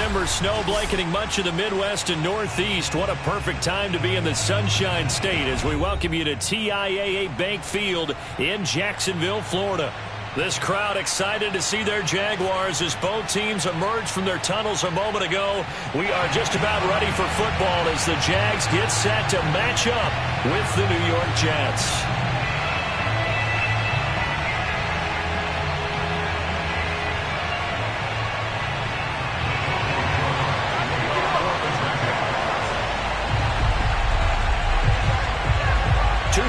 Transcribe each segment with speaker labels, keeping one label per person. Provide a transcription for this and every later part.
Speaker 1: December snow blanketing much of the Midwest and Northeast. What a perfect time to be in the Sunshine State as we welcome you to TIAA Bank Field in Jacksonville, Florida. This crowd excited to see their Jaguars as both teams emerged from their tunnels a moment ago. We are just about ready for football as the Jags get set to match up with the New York Jets.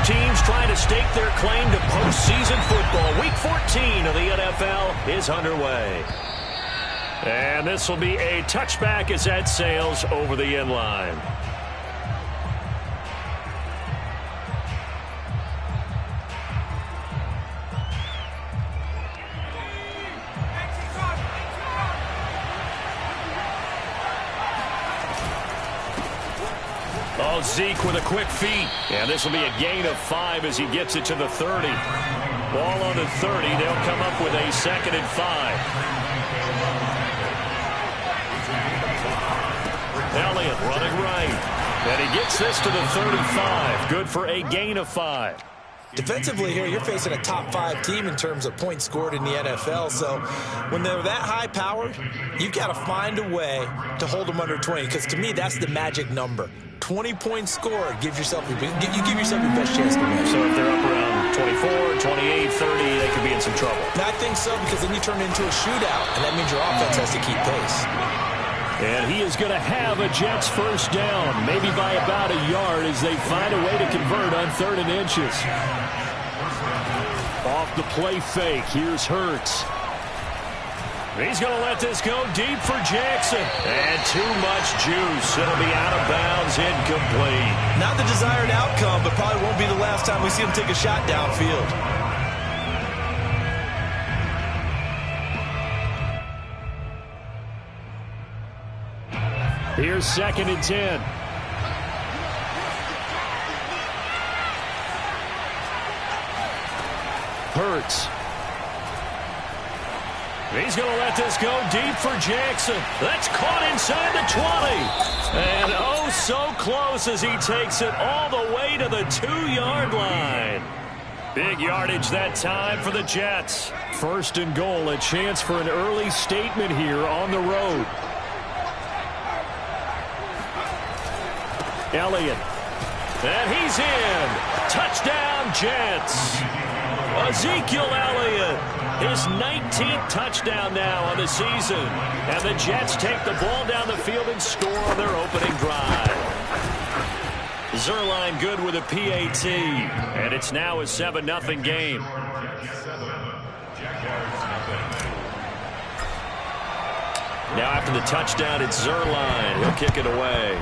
Speaker 1: Teams trying to stake their claim to postseason football. Week 14 of the NFL is underway. And this will be a touchback as that sails over the end line. Zeke with a quick feed. And this will be a gain of 5 as he gets it to the 30. Ball on the 30. They'll come up with a 2nd and 5. Elliott running right. And he gets this to the 35. Good for a gain of 5.
Speaker 2: Defensively here, you're facing a top 5 team in terms of points scored in the NFL. So when they're that high-powered, you've got to find a way to hold them under 20. Because to me, that's the magic number. 20 points scored gives yourself you give yourself your best chance to win.
Speaker 1: So if they're up around 24, 28, 30, they could be in some trouble.
Speaker 2: And I think so, because then you turn it into a shootout, and that means your offense has to keep pace.
Speaker 1: And he is going to have a Jets first down, maybe by about a yard as they find a way to convert on 3rd and inches. Off the play fake, here's Hurts. He's going to let this go deep for Jackson. And too much juice. It'll be out of bounds, incomplete.
Speaker 2: Not the desired outcome, but probably won't be the last time we see him take a shot downfield.
Speaker 1: Here's 2nd and 10. Hurts. He's going to let this go deep for Jackson. That's caught inside the 20. And oh, so close as he takes it all the way to the 2-yard line. Big yardage that time for the Jets. 1st and goal, a chance for an early statement here on the road. Elliott. And he's in. Touchdown, Jets. Ezekiel Elliott. His 19th touchdown now on the season. And the Jets take the ball down the field and score on their opening drive. Zerline good with a PAT. And it's now a 7-0 game. Now after the touchdown, it's Zerline. He'll kick it away.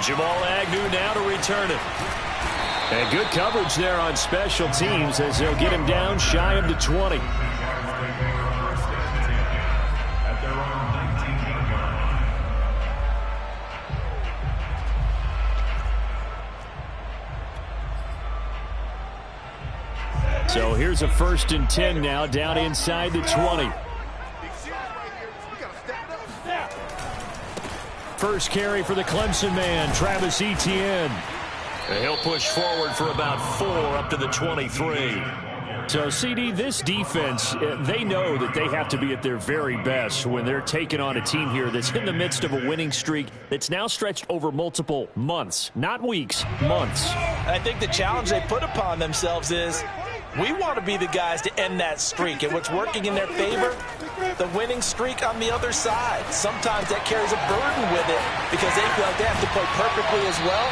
Speaker 1: Jamal Agnew now to return it. And good coverage there on special teams as they'll get him down shy of the 20. So here's a 1st and 10 now down inside the 20. First carry for the Clemson man, Travis Etienne. And he'll push forward for about 4 up to the 23. So, CD, this defense, they know that they have to be at their very best when they're taking on a team here that's in the midst of a winning streak that's now stretched over multiple months, not weeks, months.
Speaker 2: I think the challenge they put upon themselves is we want to be the guys to end that streak. And what's working in their favor, the winning streak on the other side. Sometimes that carries a burden with it because they feel like they have to play perfectly as well.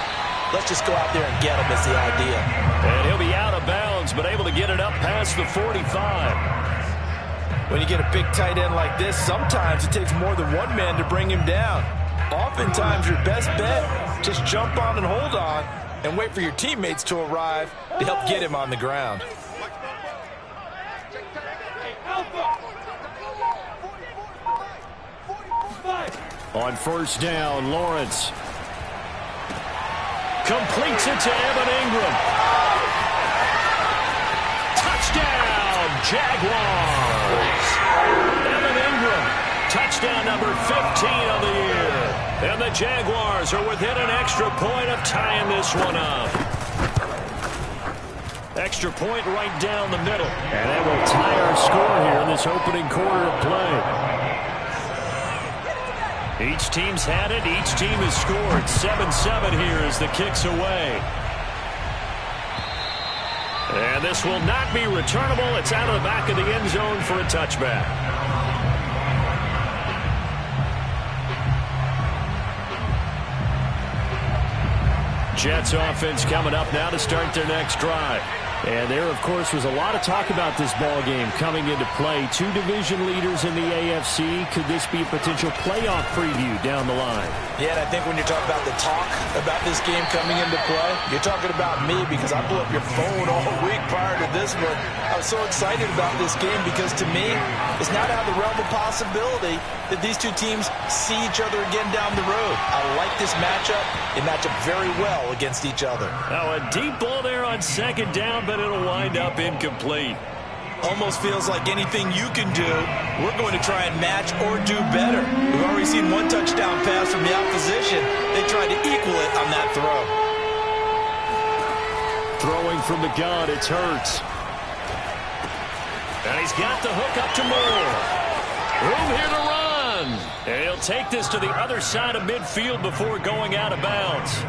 Speaker 2: Let's just go out there and get him is the idea.
Speaker 1: And he'll be out of bounds, but able to get it up past the 45.
Speaker 2: When you get a big tight end like this, sometimes it takes more than one man to bring him down. Oftentimes, your best bet, just jump on and hold on and wait for your teammates to arrive to help get him on the ground.
Speaker 1: On 1st down, Lawrence completes it to Evan Ingram. Touchdown, Jaguars. touchdown number 15 of the year. And the Jaguars are within an extra point of tying this one up. Extra point right down the middle. And that will tie our score here in this opening quarter of play. Each team's had it. Each team has scored. 7-7 here as the kick's away. And this will not be returnable. It's out of the back of the end zone for a touchback. Jets offense coming up now to start their next drive. And there, of course, was a lot of talk about this ball game coming into play. Two division leaders in the AFC. Could this be a potential playoff preview down the line?
Speaker 2: Yeah, and I think when you're talking about the talk about this game coming into play, you're talking about me because I blew up your phone all week prior to this one. I was so excited about this game because, to me, it's not out of the realm of possibility that these two teams see each other again down the road. I like this matchup. They match up very well against each other.
Speaker 1: Now, a deep ball there on second down, but it'll wind up incomplete.
Speaker 2: Almost feels like anything you can do, we're going to try and match or do better. We've already seen one touchdown pass from the opposition. They tried to equal it on that throw.
Speaker 1: Throwing from the gun, it's Hurts. And he's got the hook up to Moore. Room here to run. And he'll take this to the other side of midfield before going out of bounds.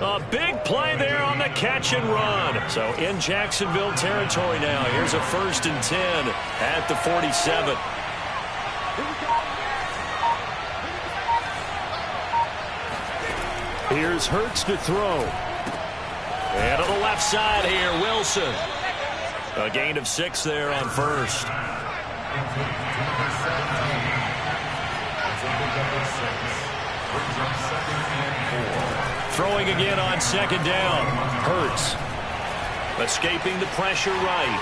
Speaker 1: A big play there on the catch and run. So in Jacksonville territory now. Here's a 1st and 10 at the 47. Here's Hurts to throw. And to the left side here, Wilson. A gain of 6 there on first. Throwing again on second down. Hurts. Escaping the pressure right.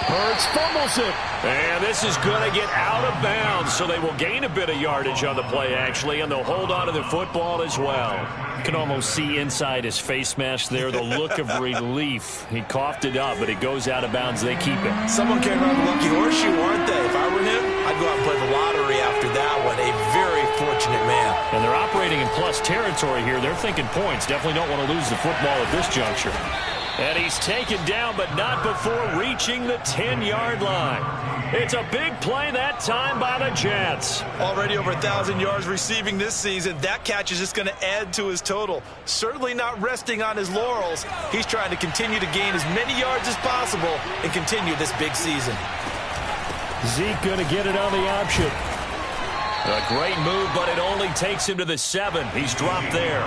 Speaker 1: Hurts fumbles it. And this is going to get out of bounds, so they will gain a bit of yardage on the play, actually, and they'll hold on to the football as well. You can almost see inside his face mask there the look of relief. He coughed it up, but it goes out of bounds. They keep it.
Speaker 2: Someone came around the lucky horseshoe, aren't they? If I were him, I'd go out and play the lottery after that one. A very fortunate man.
Speaker 1: And they're operating in plus territory here. They're thinking points. Definitely don't want to lose the football at this juncture. And he's taken down, but not before reaching the 10-yard line. It's a big play that time by the Jets.
Speaker 2: Already over 1,000 yards receiving this season. That catch is just going to add to his total. Certainly not resting on his laurels. He's trying to continue to gain as many yards as possible and continue this big season.
Speaker 1: Zeke going to get it on the option. A great move, but it only takes him to the 7. He's dropped there.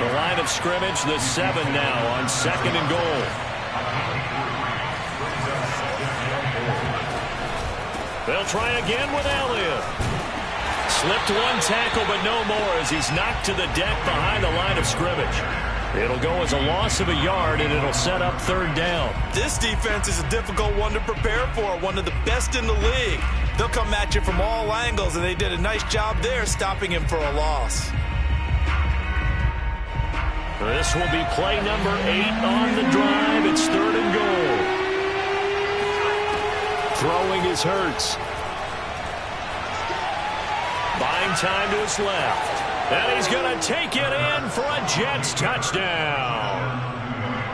Speaker 1: The line of scrimmage, the 7 now on 2nd and goal. They'll try again with Elliott. Slipped one tackle, but no more as he's knocked to the deck behind the line of scrimmage. It'll go as a loss of a yard, and it'll set up 3rd down.
Speaker 2: This defense is a difficult one to prepare for, one of the best in the league. They'll come at you from all angles, and they did a nice job there stopping him for a loss.
Speaker 1: This will be play number 8 on the drive. It's 3rd and goal. Throwing is Hurts. Buying time to his left. And he's going to take it in for a Jets touchdown.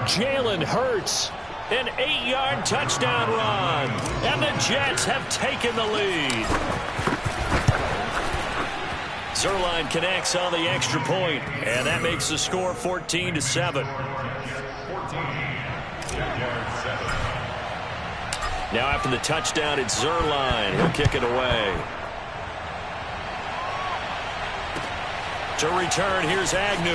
Speaker 1: Jalen Hurts, an 8-yard touchdown run. And the Jets have taken the lead. Zerline connects on the extra point, and that makes the score 14-7. Now after the touchdown, it's Zerline. He'll kick it away. To return, here's Agnew.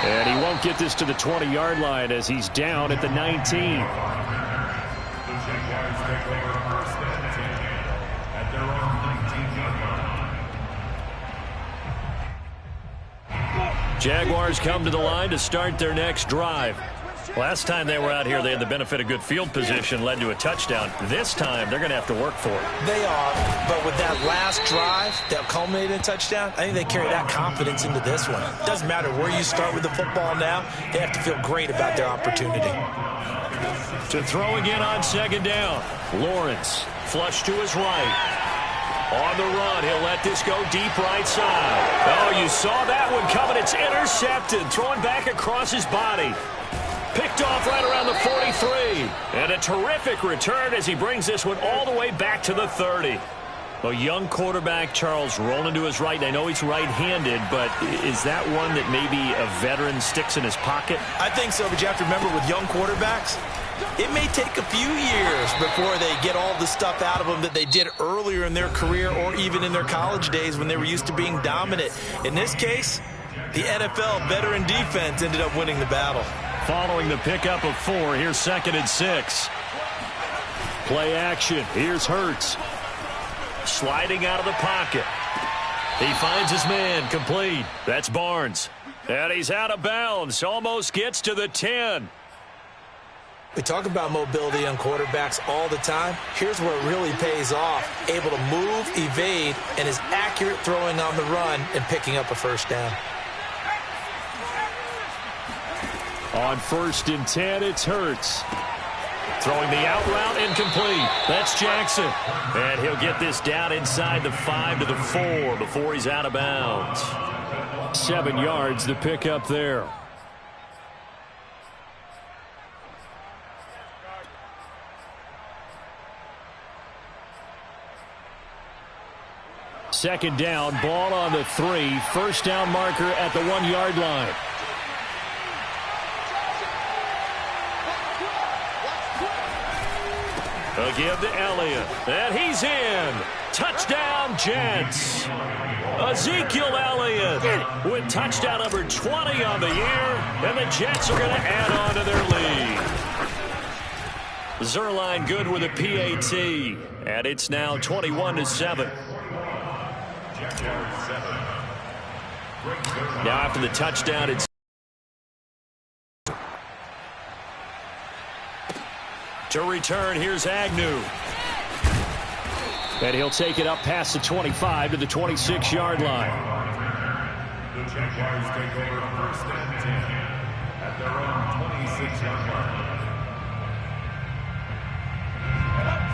Speaker 1: And he won't get this to the 20-yard line as he's down at the 19. Jaguars come to the line to start their next drive. Last time they were out here, they had the benefit of good field position, led to a touchdown. This time, they're going to have to work for it.
Speaker 2: They are, but with that last drive that culminated in a touchdown, I think they carry that confidence into this one. Doesn't matter where you start with the football now, they have to feel great about their opportunity.
Speaker 1: To throw again on second down. Lawrence, flush to his right. On the run, he'll let this go deep right side. Oh, you saw that one coming. It's intercepted. Throwing back across his body. Picked off right around the 43. And a terrific return as he brings this one all the way back to the 30. A young quarterback, Charles, rolling to his right. And I know he's right-handed, but is that one that maybe a veteran sticks in his pocket?
Speaker 2: I think so, but you have to remember with young quarterbacks, it may take a few years before they get all the stuff out of them that they did earlier in their career or even in their college days when they were used to being dominant. In this case, the NFL veteran defense ended up winning the battle.
Speaker 1: Following the pickup of 4, here's 2nd and 6. Play action. Here's Hurts. Sliding out of the pocket. He finds his man, complete. That's Barnes. And he's out of bounds. Almost gets to the 10.
Speaker 2: We talk about mobility on quarterbacks all the time. Here's where it really pays off. Able to move, evade, and is accurate throwing on the run and picking up a first down.
Speaker 1: On 1st and 10, it's Hurts. Throwing the out route, incomplete. That's Jackson. And he'll get this down inside the 5 to the 4 before he's out of bounds. 7 yards to pick up there. Second down, ball on the 3. First down marker at the 1-yard line. Again to Elliott. And he's in. Touchdown, Jets. Ezekiel Elliott with touchdown number 20 on the year. And the Jets are going to add on to their lead. Zerline good with a PAT. And it's now 21-7. Now after the touchdown, it's to return. Here's Agnew. And he'll take it up past the 25 to the 26-yard line.
Speaker 3: The Jaguars take over 1st and 10 at their own 26-yard line.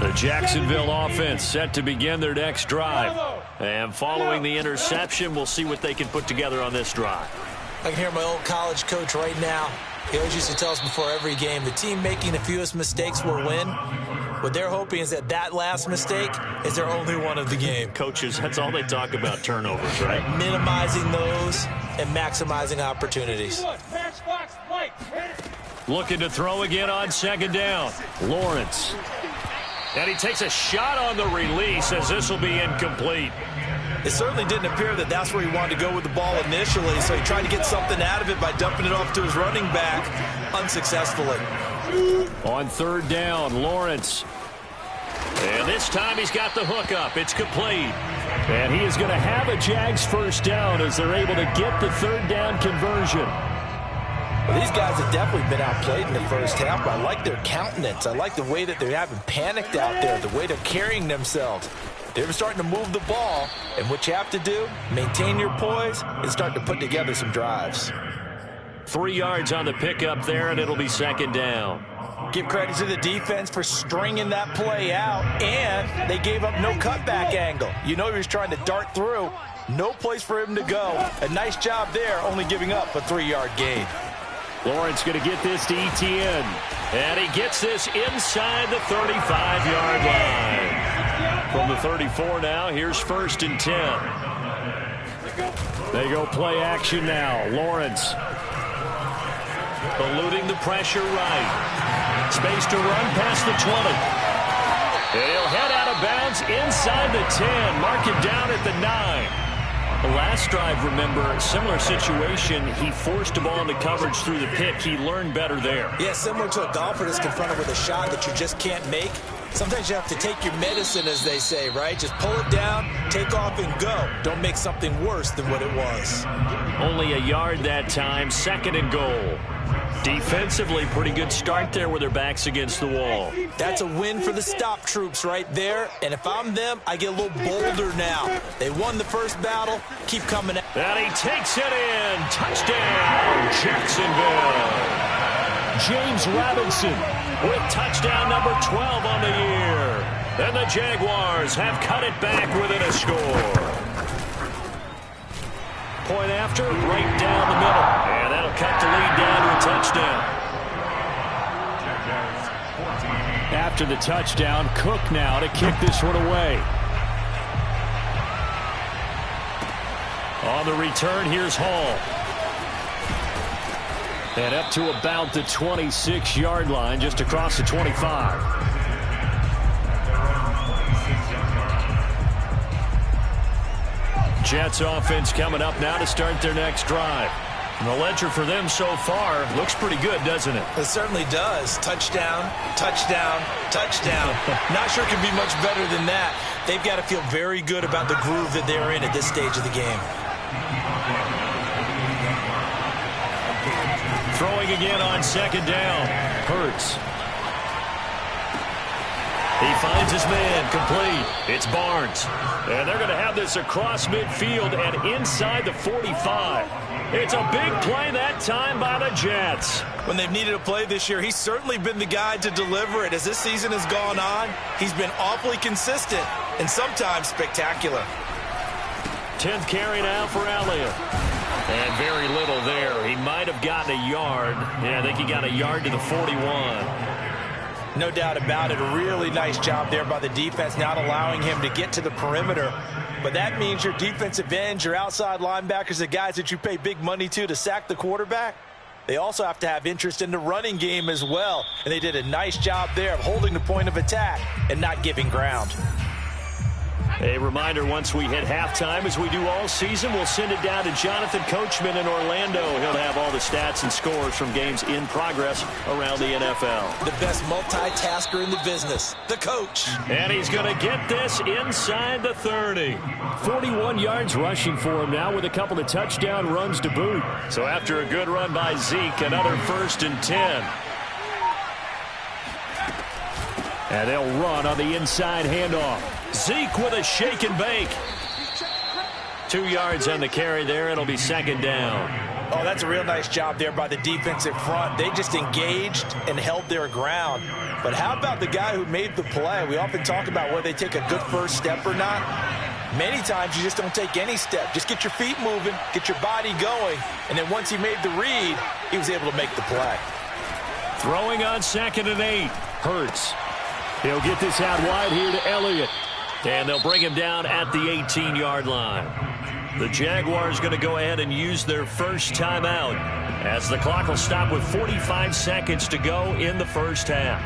Speaker 1: The Jacksonville offense set to begin their next drive. And following the interception, we'll see what they can put together on this drive.
Speaker 2: I can hear my old college coach right now. He always used to tell us before every game, the team making the fewest mistakes will win. What they're hoping is that last mistake is their only one of the game.
Speaker 1: Coaches, that's all they talk about, turnovers, right?
Speaker 2: Minimizing those and maximizing opportunities.
Speaker 1: Looking to throw again on second down. Lawrence. And he takes a shot on the release as this will be incomplete.
Speaker 2: It certainly didn't appear that that's where he wanted to go with the ball initially, so he tried to get something out of it by dumping it off to his running back unsuccessfully.
Speaker 1: On 3rd down, Lawrence. And this time he's got the hook up. It's complete. And he is going to have a Jags first down as they're able to get the 3rd down conversion.
Speaker 2: Well, these guys have definitely been outplayed in the first half, but I like their countenance. I like the way that they haven't panicked out there, the way they're carrying themselves. They're starting to move the ball, and what you have to do, maintain your poise and start to put together some drives.
Speaker 1: 3 yards on the pickup there, and it'll be second down.
Speaker 2: Give credit to the defense for stringing that play out, and they gave up no cutback angle. You know he was trying to dart through. No place for him to go. A nice job there, only giving up a 3-yard gain.
Speaker 1: Lawrence going to get this to Etienne. And he gets this inside the 35-yard line. From the 34 now, here's 1st and 10. They go play action now. Lawrence eluding the pressure right. Space to run past the 20. And he'll head out of bounds inside the 10. Mark him down at the 9. The last drive, remember, similar situation. He forced a ball into coverage through the pick. He learned better there.
Speaker 2: Yeah, similar to a golfer that's confronted with a shot that you just can't make. Sometimes you have to take your medicine, as they say, right? Just pull it down, take off, and go. Don't make something worse than what it was.
Speaker 1: Only a yard that time, 2nd and goal. Defensively, pretty good start there with their backs against the wall.
Speaker 2: That's a win for the stop troops right there. And if I'm them, I get a little bolder now. They won the first battle. Keep coming out.
Speaker 1: And he takes it in. Touchdown, Jacksonville. James Robinson with touchdown number 12 on the year. And the Jaguars have cut it back within a score. Point after, right down the middle. And that'll cut the lead down to a touchdown. After the touchdown, Cook now to kick this one away. On the return, here's Hall. And up to about the 26-yard line, just across the 25. Jets offense coming up now to start their next drive. And the ledger for them so far looks pretty good, doesn't it?
Speaker 2: It certainly does. Touchdown, touchdown, touchdown. Not sure it could be much better than that. They've got to feel very good about the groove that they're in at this stage of the game.
Speaker 1: Throwing again on second down. Hurts. He finds his man, complete. It's Barnes. And they're going to have this across midfield and inside the 45. It's a big play that time by the Jets.
Speaker 2: When they've needed a play this year, he's certainly been the guy to deliver it. As this season has gone on, he's been awfully consistent and sometimes spectacular.
Speaker 1: 10th carry now for Elliott. And very little there. He might have gotten a yard. Yeah, I think he got a yard to the 41.
Speaker 2: No doubt about it. A really nice job there by the defense, not allowing him to get to the perimeter. But that means your defensive ends, your outside linebackers, the guys that you pay big money to sack the quarterback, they also have to have interest in the running game as well. And they did a nice job there of holding the point of attack and not giving ground.
Speaker 1: A reminder, once we hit halftime, as we do all season, we'll send it down to Jonathan Coachman in Orlando. He'll have all the stats and scores from games in progress around the NFL.
Speaker 2: The best multitasker in the business, the coach.
Speaker 1: And he's going to get this inside the 30. 41 yards rushing for him now with a couple of touchdown runs to boot. So after a good run by Zeke, another 1st and 10. And they'll run on the inside handoff. Zeke with a shake and bake. 2 yards on the carry there. It'll be second down.
Speaker 2: Oh, that's a real nice job there by the defensive front. They just engaged and held their ground. But how about the guy who made the play? We often talk about whether they take a good first step or not. Many times you just don't take any step. Just get your feet moving, get your body going, and then once he made the read, he was able to make the play.
Speaker 1: Throwing on 2nd and 8. Hurts. He'll get this out wide here to Elliott. And they'll bring him down at the 18-yard line. The Jaguars going to go ahead and use their first timeout as the clock will stop with 45 seconds to go in the first half.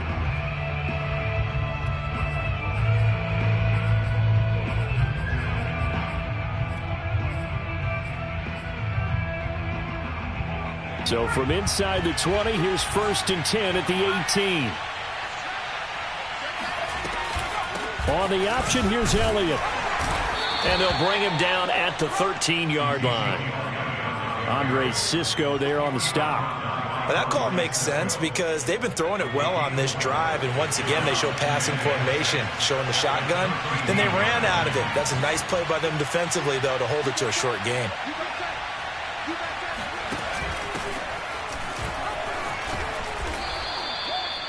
Speaker 1: So from inside the 20, here's 1st and 10 at the 18. On the option, here's Elliott. And they'll bring him down at the 13-yard line. Andre Cisco there on the stop.
Speaker 2: Well, that call makes sense because they've been throwing it well on this drive, and once again they show passing formation, showing the shotgun. Then they ran out of it. That's a nice play by them defensively, though, to hold it to a short gain.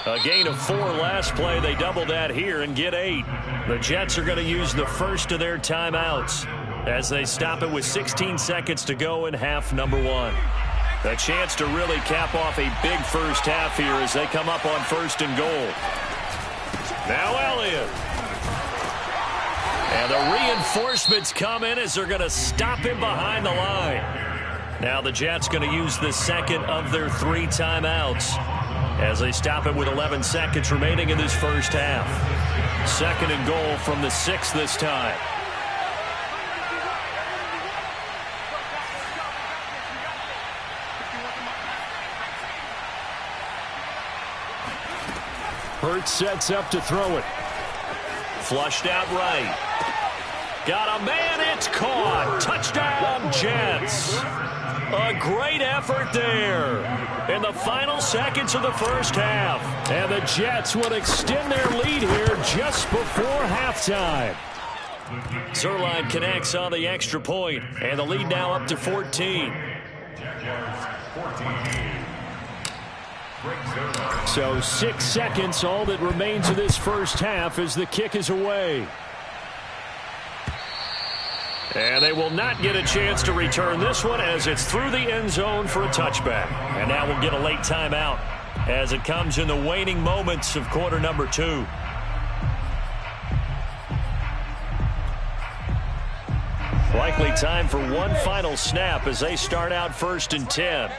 Speaker 1: A gain of 4 last play. They double that here and get 8. The Jets are going to use the first of their timeouts as they stop it with 16 seconds to go in half number 1. A chance to really cap off a big first half here as they come up on 1st and goal. Now Elliott. And the reinforcements come in as they're going to stop him behind the line. Now the Jets going to use the second of their 3 timeouts as they stop it with 11 seconds remaining in this first half. 2nd and goal from the 6 this time. Hurts sets up to throw it. Flushed out right. Got a man, it's caught. Touchdown, Jets. A great effort there in the final seconds of the first half. And the Jets would extend their lead here just before halftime. Zerline connects on the extra point, and the lead now up to 14. So 6 seconds, all that remains of this first half as the kick is away. And they will not get a chance to return this one as it's through the end zone for a touchback. And now we'll get a late timeout as it comes in the waning moments of quarter number 2. Likely time for one final snap as they start out 1st and 10.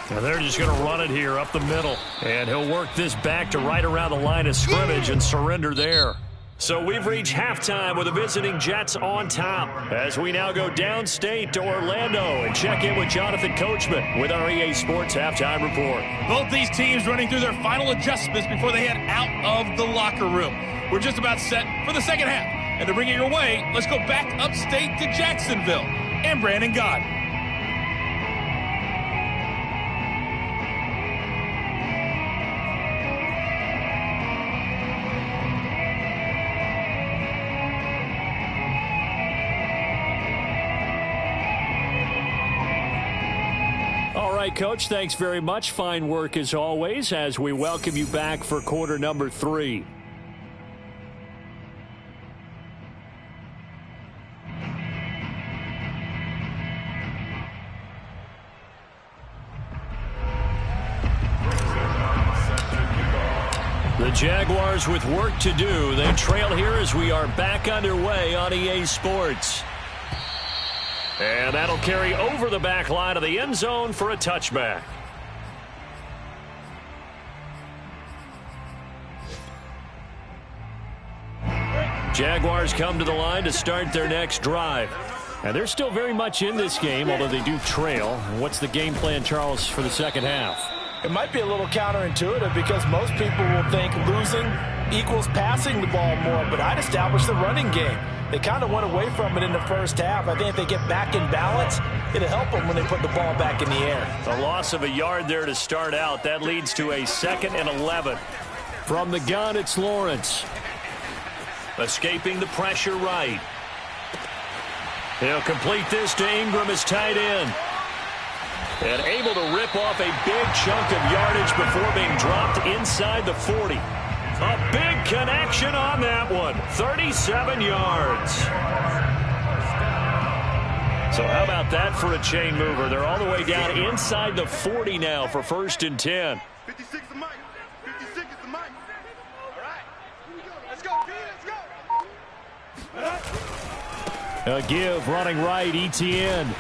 Speaker 1: Now they're just going to run it here up the middle. And he'll work this back to right around the line of scrimmage and surrender there. So we've reached halftime with the visiting Jets on top as we now go downstate to Orlando and check in with Jonathan Coachman with our EA Sports Halftime Report.
Speaker 4: Both these teams running through their final adjustments before they head out of the locker room. We're just about set for the second half. And to bring it your way, let's go back upstate to Jacksonville and Brandon God.
Speaker 1: Coach, thanks very much. Fine work as always as we welcome you back for quarter number 3. The Jaguars with work to do. They trail here as we are back underway on EA Sports. And that'll carry over the back line of the end zone for a touchback. Jaguars come to the line to start their next drive. And they're still very much in this game, although they do trail. What's the game plan, Charles, for the second half?
Speaker 2: It might be a little counterintuitive because most people will think losing equals passing the ball more, but I'd establish the running game. They kind of went away from it in the first half. I think if they get back in balance, it'll help them when they put the ball back in the air.
Speaker 1: A loss of a yard there to start out. That leads to a 2nd and 11. From the gun, it's Lawrence. Escaping the pressure right. He'll complete this to Ingram as tight end. And able to rip off a big chunk of yardage before being dropped inside the 40. A big connection on that one. 37 yards. So how about that for a chain mover? They're all the way down inside the 40 now for 1st and 10.
Speaker 5: 56 is Mike. 56 is the Mike. All right. Here we go. Let's go, B. Let's go.
Speaker 1: A give running right, ETN.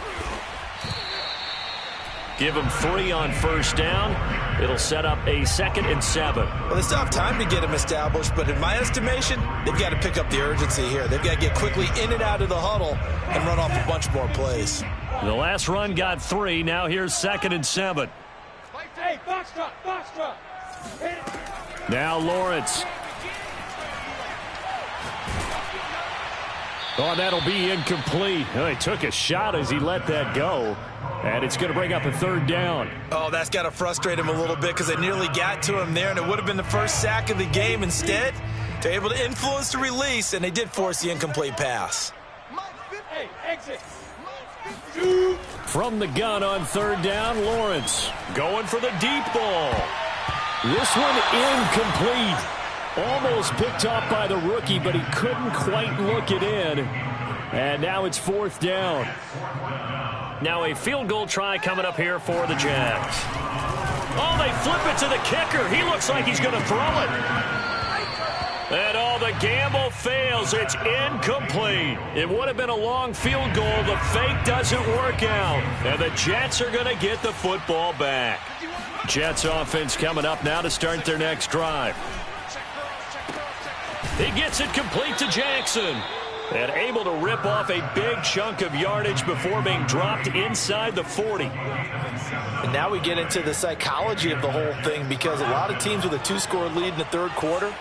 Speaker 1: Give him 3 on 1st down. It'll set up a 2nd and 7.
Speaker 2: Well, they still have time to get him established, but in my estimation, they've got to pick up the urgency here. They've got to get quickly in and out of the huddle and run off a bunch more plays.
Speaker 1: The last run got 3. Now here's 2nd and 7.
Speaker 5: Hey, box drop, box drop.
Speaker 1: Now Lawrence. Oh, that'll be incomplete. Oh, he took a shot as he let that go. And it's going to bring up a 3rd down.
Speaker 2: Oh, that's got to frustrate him a little bit because they nearly got to him there, and it would have been the first sack of the game. Instead, they're able to influence the release, and they did force the incomplete pass.
Speaker 5: Hey, exit.
Speaker 1: From the gun on 3rd down, Lawrence going for the deep ball. This one incomplete. Almost picked off by the rookie, but he couldn't quite look it in. And now it's 4th down. Now a field goal try coming up here for the Jags. Oh, they flip it to the kicker. He looks like he's going to throw it. And oh, the gamble fails. It's incomplete. It would have been a long field goal. The fake doesn't work out. And the Jets are going to get the football back. Jets offense coming up now to start their next drive. He gets it complete to Jackson. And able to rip off a big chunk of yardage before being dropped inside the 40.
Speaker 2: And now we get into the psychology of the whole thing because a lot of teams with a 2-score lead in the 3rd quarter,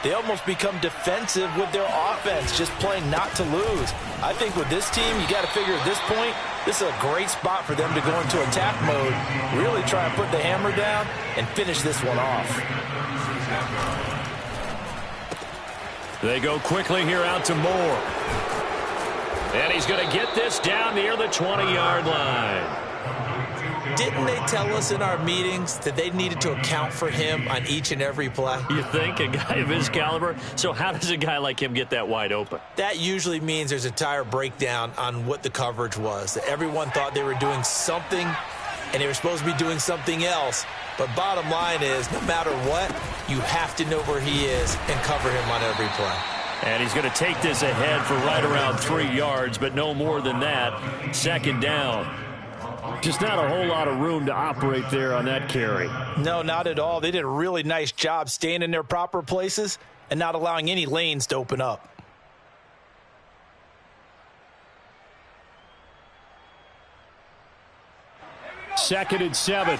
Speaker 2: they almost become defensive with their offense, just playing not to lose. I think with this team, you got to figure at this point, this is a great spot for them to go into attack mode, really try and put the hammer down and finish this one off.
Speaker 1: They go quickly here out to Moore. And he's going to get this down near the 20-yard line.
Speaker 2: Didn't they tell us in our meetings that they needed to account for him on each and every play?
Speaker 1: You think? A guy of his caliber? So how does a guy like him get that wide open?
Speaker 2: That usually means there's a entire breakdown on what the coverage was. That everyone thought they were doing something, and they were supposed to be doing something else. But bottom line is, no matter what, you have to know where he is and cover him on every play.
Speaker 1: And he's going to take this ahead for right around 3 yards, but no more than that. 2nd down. Just not a whole lot of room to operate there on that carry.
Speaker 2: No, not at all. They did a really nice job staying in their proper places and not allowing any lanes to open up.
Speaker 1: Second and 7.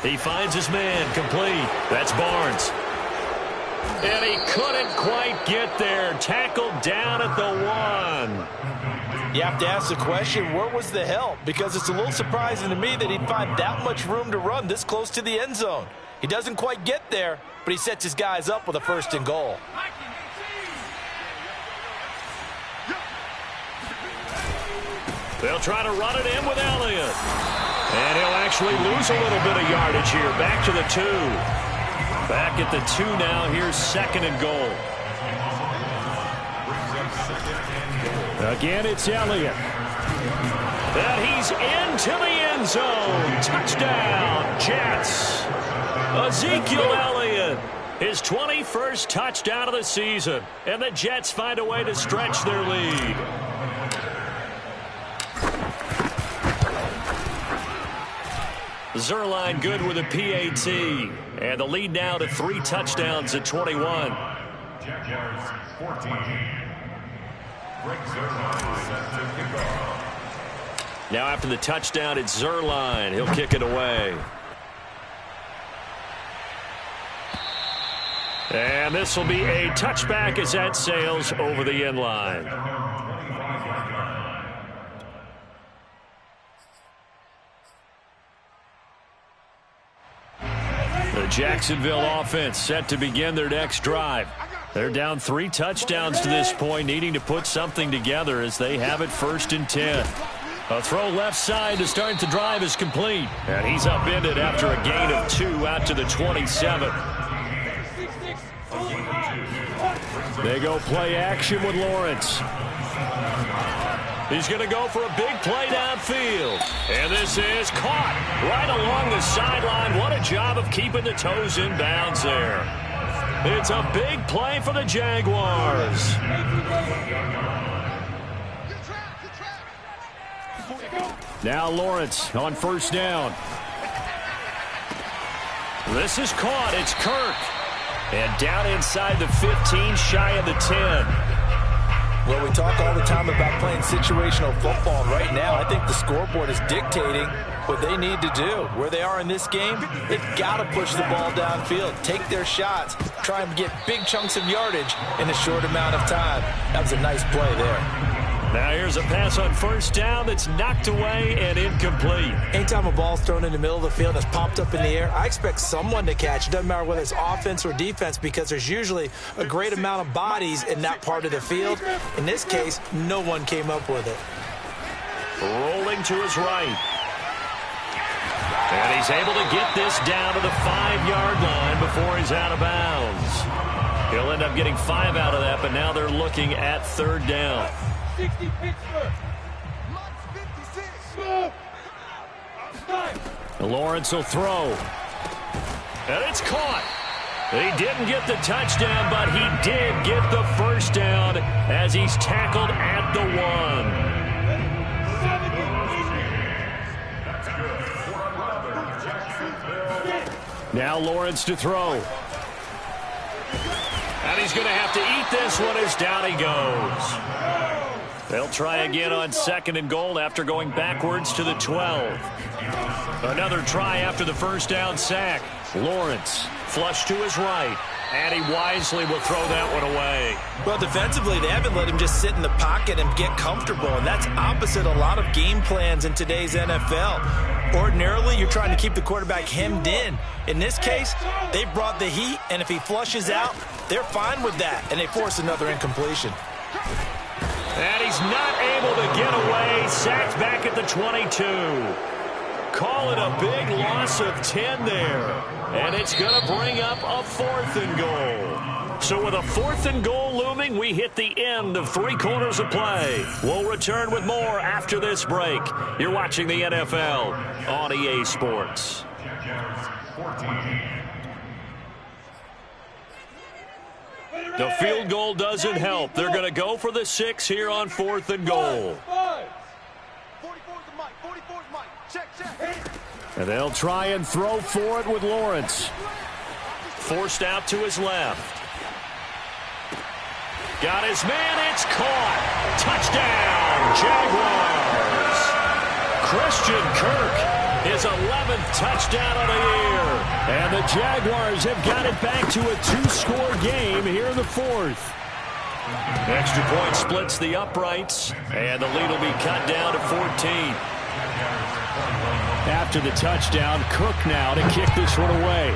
Speaker 1: He finds his man, complete. That's Barnes. And he couldn't quite get there. Tackled down at the 1.
Speaker 2: You have to ask the question, where was the help? Because it's a little surprising to me that he'd find that much room to run this close to the end zone. He doesn't quite get there, but he sets his guys up with a 1st and goal.
Speaker 1: They'll try to run it in with Elliott. And he'll actually lose a little bit of yardage here. Back to the 2. Back at the 2 now. Here's 2nd and goal. Again, it's Elliott. And he's into the end zone. Touchdown, Jets. Ezekiel Elliott, his 21st touchdown of the season. And the Jets find a way to stretch their lead. Zerline good with a PAT. And the lead now to 3 touchdowns at 21.
Speaker 3: Jaguars 14. Greg Zerline set to kick off.
Speaker 1: Now after the touchdown, it's Zerline. He'll kick it away. And this will be a touchback as that sails over the end line. The Jacksonville offense set to begin their next drive. They're down 3 touchdowns to this point, needing to put something together as they have it 1st and 10. A throw left side to start the drive is complete. And he's upended after a gain of 2 out to the 27. They go play action with Lawrence. He's going to go for a big play downfield. And this is caught right along the sideline. What a job of keeping the toes in bounds there. It's a big play for the Jaguars. Now Lawrence on 1st down. This is caught. It's Kirk. And down inside the 15, shy of the 10.
Speaker 2: Well, we talk all the time about playing situational football. And right now, I think the scoreboard is dictating what they need to do. Where they are in this game, they've got to push the ball downfield, take their shots, try and get big chunks of yardage in a short amount of time. That was a nice play there.
Speaker 1: Now here's a pass on 1st down that's knocked away and incomplete.
Speaker 2: Anytime a ball's thrown in the middle of the field that's popped up in the air, I expect someone to catch. It doesn't matter whether it's offense or defense, because there's usually a great amount of bodies in that part of the field. In this case, no one came up with it.
Speaker 1: Rolling to his right. And he's able to get this down to the 5-yard line before he's out of bounds. He'll end up getting 5 out of that, but now they're looking at 3rd down.
Speaker 5: 60 Pittsburgh. 56.
Speaker 1: Lawrence will throw. And it's caught. He didn't get the touchdown, but he did get the 1st down as he's tackled at the 1. Now Lawrence to throw. And he's going to have to eat this one as down he goes. They'll try again on 2nd and goal after going backwards to the 12. Another try after the 1st down sack. Lawrence flush to his right. And he wisely will throw that one away.
Speaker 2: Well, defensively, they haven't let him just sit in the pocket and get comfortable. And that's opposite a lot of game plans in today's NFL. Ordinarily, you're trying to keep the quarterback hemmed in. In this case, they brought the heat, and if he flushes out, they're fine with that, and they force another incompletion.
Speaker 1: And he's not able to get away. Sacked back at the 22. Call it a big loss of 10 there. And it's going to bring up a 4th and goal. So with a 4th and goal looming, we hit the end of 3 quarters of play. We'll return with more after this break. You're watching the NFL on EA Sports. The field goal doesn't help. They're going to go for the 6 here on 4th and goal. And they'll try and throw for it with Lawrence. Forced out to his left. Got his man. It's caught. Touchdown, Jaguars. Christian Kirk. His 11th touchdown of the year. And the Jaguars have got it back to a 2-score game here in the 4th. Extra point splits the uprights, and the lead will be cut down to 14. After the touchdown, Cook now to kick this one away.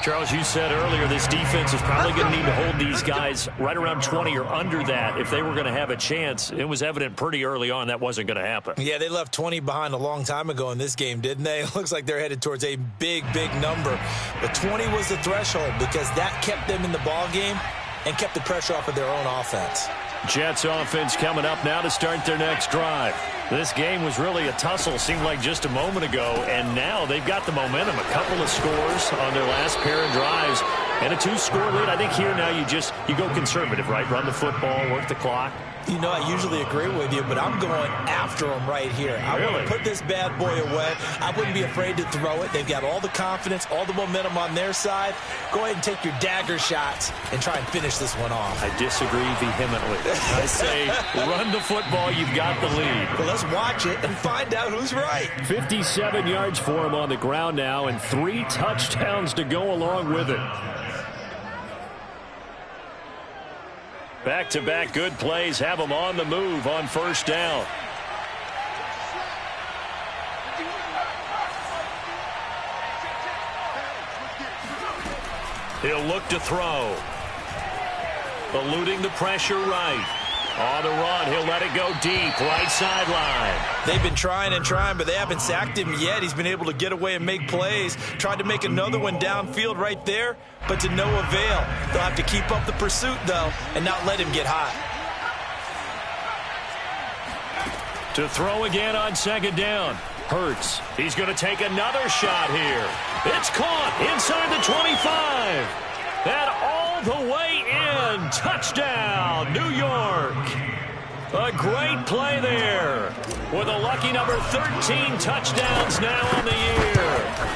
Speaker 1: Charles, you said earlier this defense is probably going to need to hold these guys right around 20 or under that if they were going to have a chance. It was evident pretty early on that wasn't going to happen.
Speaker 2: Yeah, they left 20 behind a long time ago in this game, didn't they? It looks like they're headed towards a big, big number. But 20 was the threshold because that kept them in the ball game and kept the pressure off of their own offense.
Speaker 1: Jets offense coming up now to start their next drive. This game was really a tussle, seemed like just a moment ago, and now they've got the momentum. A couple of scores on their last pair of drives and a 2-score lead. I think here now you go conservative, right? Run the football, work the clock.
Speaker 2: You know, I usually agree with you, but I'm going after them right here. I want to put this bad boy away. I wouldn't be afraid to throw it. They've got all the confidence, all the momentum on their side. Go ahead and take your dagger shots and try and finish this one off.
Speaker 1: I disagree vehemently. I say run the football. You've got the lead.
Speaker 2: Well, let's watch it and find out who's right.
Speaker 1: 57 yards for him on the ground now and 3 touchdowns to go along with it. Back-to-back good plays have them on the move on first down. He'll look to throw. Eluding the pressure right. On the run, he'll let it go deep, right sideline.
Speaker 2: They've been trying and trying, but they haven't sacked him yet. He's been able to get away and make plays. Tried to make another one downfield right there, but to no avail. They'll have to keep up the pursuit, though, and not let him get hot.
Speaker 1: To throw again on second down. Hurts. He's going to take another shot here. It's caught inside the 25. And all the way in. Touchdown, New York. A great play there. With a lucky number 13 touchdowns now on the year.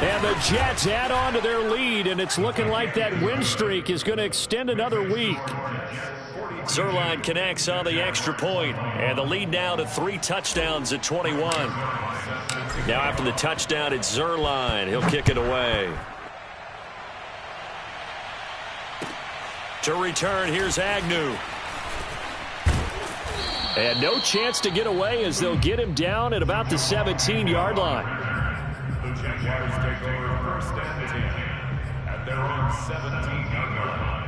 Speaker 1: And the Jets add on to their lead, and it's looking like that win streak is going to extend another week. Zuerlein connects on the extra point, and the lead now to 3 touchdowns at 21. Now after the touchdown, it's Zuerlein. He'll kick it away. To return, here's Agnew. And no chance to get away as they'll get him down at about the 17-yard line.
Speaker 3: The Jaguars take over first and 10 at their own 17-yard line.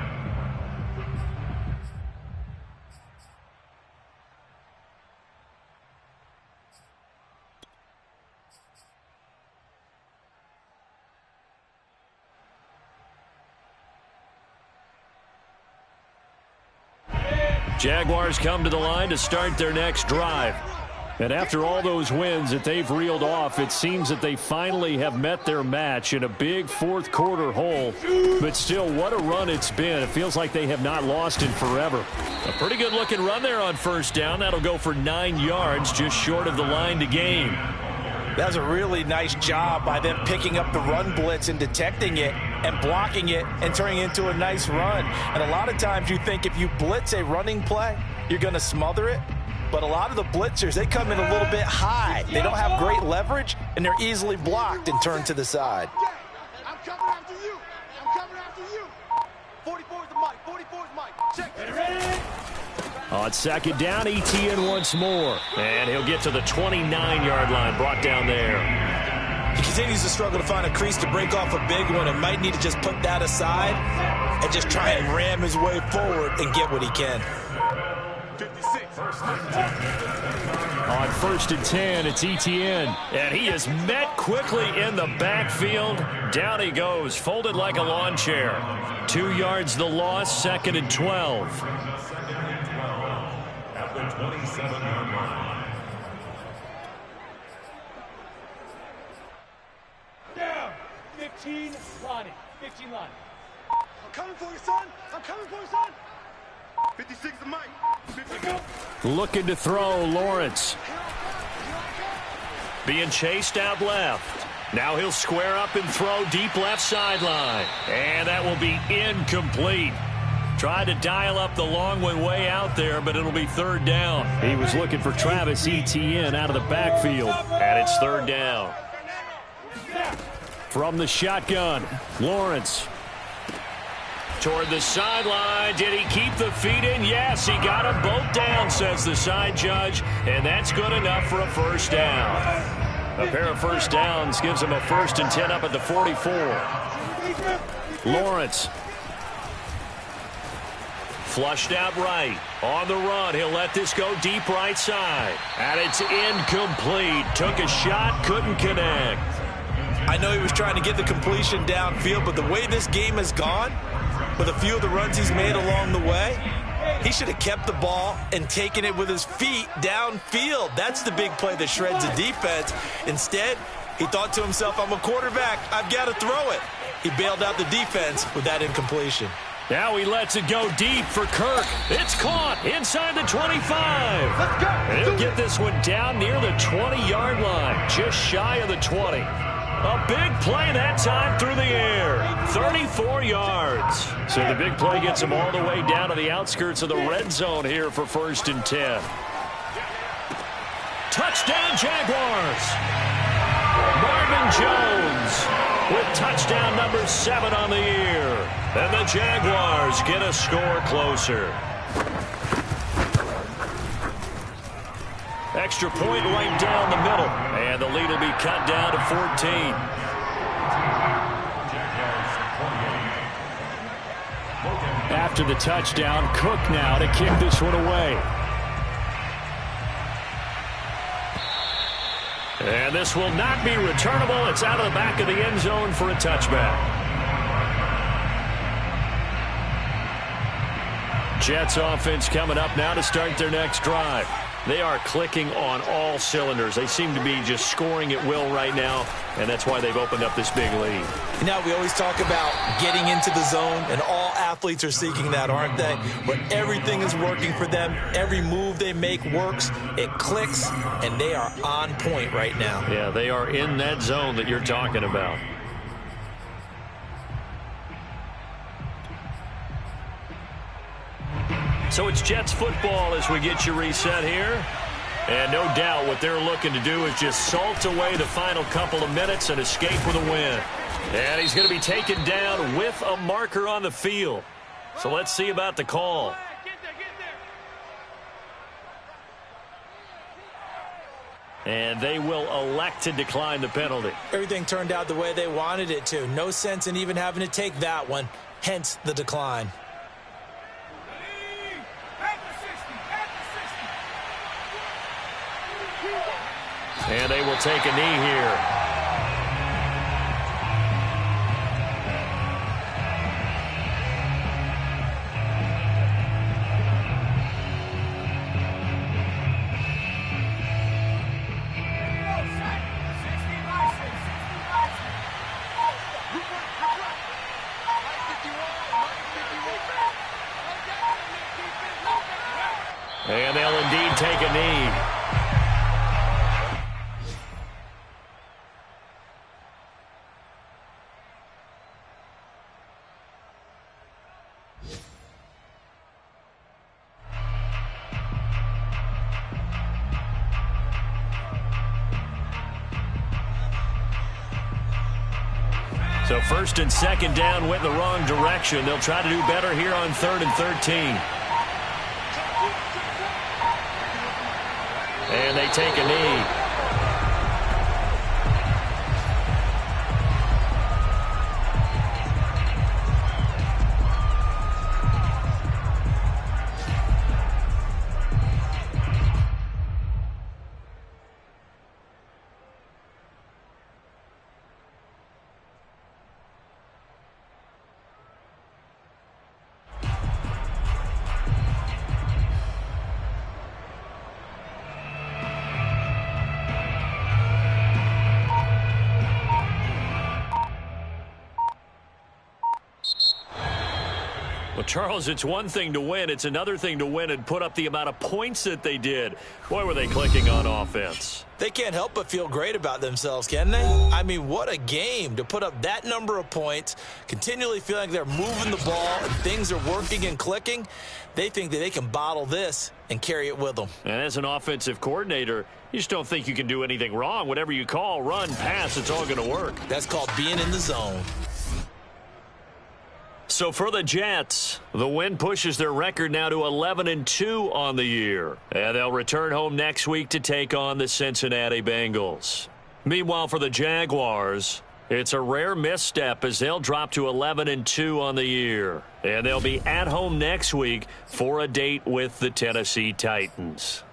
Speaker 1: Jaguars come to the line to start their next drive. And after all those wins that they've reeled off, it seems that they finally have met their match in a big fourth quarter hole. But still, what a run it's been. It feels like they have not lost in forever. A pretty good looking run there on first down. That'll go for 9 yards, just short of the line to gain.
Speaker 2: That was a really nice job by them picking up the run blitz and detecting it and blocking it and turning it into a nice run. And a lot of times you think if you blitz a running play, you're going to smother it. But a lot of the blitzers, they come in a little bit high. They don't have great leverage, and they're easily blocked and turned to the side.
Speaker 5: I'm coming after you. I'm coming after you. 44 is the mic. 44 is mic. Check it.
Speaker 1: On second down, ETN once more. And he'll get to the 29-yard line, brought down there.
Speaker 2: He continues to struggle to find a crease to break off a big one and might need to just put that aside and just try and ram his way forward and get what he can.
Speaker 5: 56.
Speaker 1: On 1st and 10, it's ETN. And he is met quickly in the backfield. Down he goes, folded like a lawn chair. 2 yards the loss, 2nd and 12.
Speaker 3: At the 27-yard line.
Speaker 6: Down. 15 line. 15 line.
Speaker 5: I'm coming for you, son. I'm coming for you, son. 56 the mic. 50.
Speaker 1: Looking to throw, Lawrence. Being chased out left. Now he'll square up and throw deep left sideline. And that will be incomplete. Tried to dial up the long one way out there, but it'll be 3rd down. He was looking for Travis Etienne out of the backfield. And it's 3rd down. From the shotgun, Lawrence. Toward the sideline. Did he keep the feet in? Yes, he got them both down, says the side judge. And that's good enough for a 1st down. A pair of 1st downs gives him a 1st and 10 up at the 44. Lawrence. Flushed out right. On the run. He'll let this go deep right side. And it's incomplete. Took a shot, couldn't connect.
Speaker 2: I know he was trying to get the completion downfield, but the way this game has gone, with a few of the runs he's made along the way, he should have kept the ball and taken it with his feet downfield. That's the big play that shreds a defense. Instead, he thought to himself, I'm a quarterback. I've got to throw it. He bailed out the defense with that incompletion.
Speaker 1: Now he lets it go deep for Kirk. It's caught inside the 25.
Speaker 5: Let's go.
Speaker 1: And he'll get this one down near the 20-yard line, just shy of the 20. A big play that time through the air. 34 yards. So the big play gets him all the way down to the outskirts of the red zone here for 1st and 10. Touchdown, Jaguars. Marvin Jones with touchdown number 7 on the year. And the Jaguars get a score closer. Extra point right down the middle. And the lead will be cut down to 14. After the touchdown, Cook now to kick this one away. And this will not be returnable. It's out of the back of the end zone for a touchback. Jets offense coming up now to start their next drive. They are clicking on all cylinders. They seem to be just scoring at will right now, and that's why they've opened up this big lead.
Speaker 2: Now, we always talk about getting into the zone, and all athletes are seeking that, aren't they? Where everything is working for them. Every move they make works. It clicks, and they are on point right now.
Speaker 1: Yeah, they are in that zone that you're talking about. So it's Jets football as we get you reset here. And no doubt what they're looking to do is just salt away the final couple of minutes and escape with a win. And he's going to be taken down with a marker on the field. So let's see about the call. And they will elect to decline the penalty.
Speaker 2: Everything turned out the way they wanted it to. No sense in even having to take that one. Hence the decline.
Speaker 1: And they will take a knee here. And they'll indeed take a knee. So 1st and 2nd down went in the wrong direction. They'll try to do better here on 3rd and 13. And they take a knee. Well, Charles, it's one thing to win. It's another thing to win and put up the amount of points that they did. Boy, were they clicking on offense.
Speaker 2: They can't help but feel great about themselves, can they? I mean, what a game to put up that number of points, continually feeling like they're moving the ball and things are working and clicking. They think that they can bottle this and carry it with them.
Speaker 1: And as an offensive coordinator, you just don't think you can do anything wrong. Whatever you call, run, pass, it's all going to work.
Speaker 2: That's called being in the zone.
Speaker 1: So for the Jets, the win pushes their record now to 11-2 on the year. And they'll return home next week to take on the Cincinnati Bengals. Meanwhile, for the Jaguars, it's a rare misstep as they'll drop to 11-2 on the year. And they'll be at home next week for a date with the Tennessee Titans.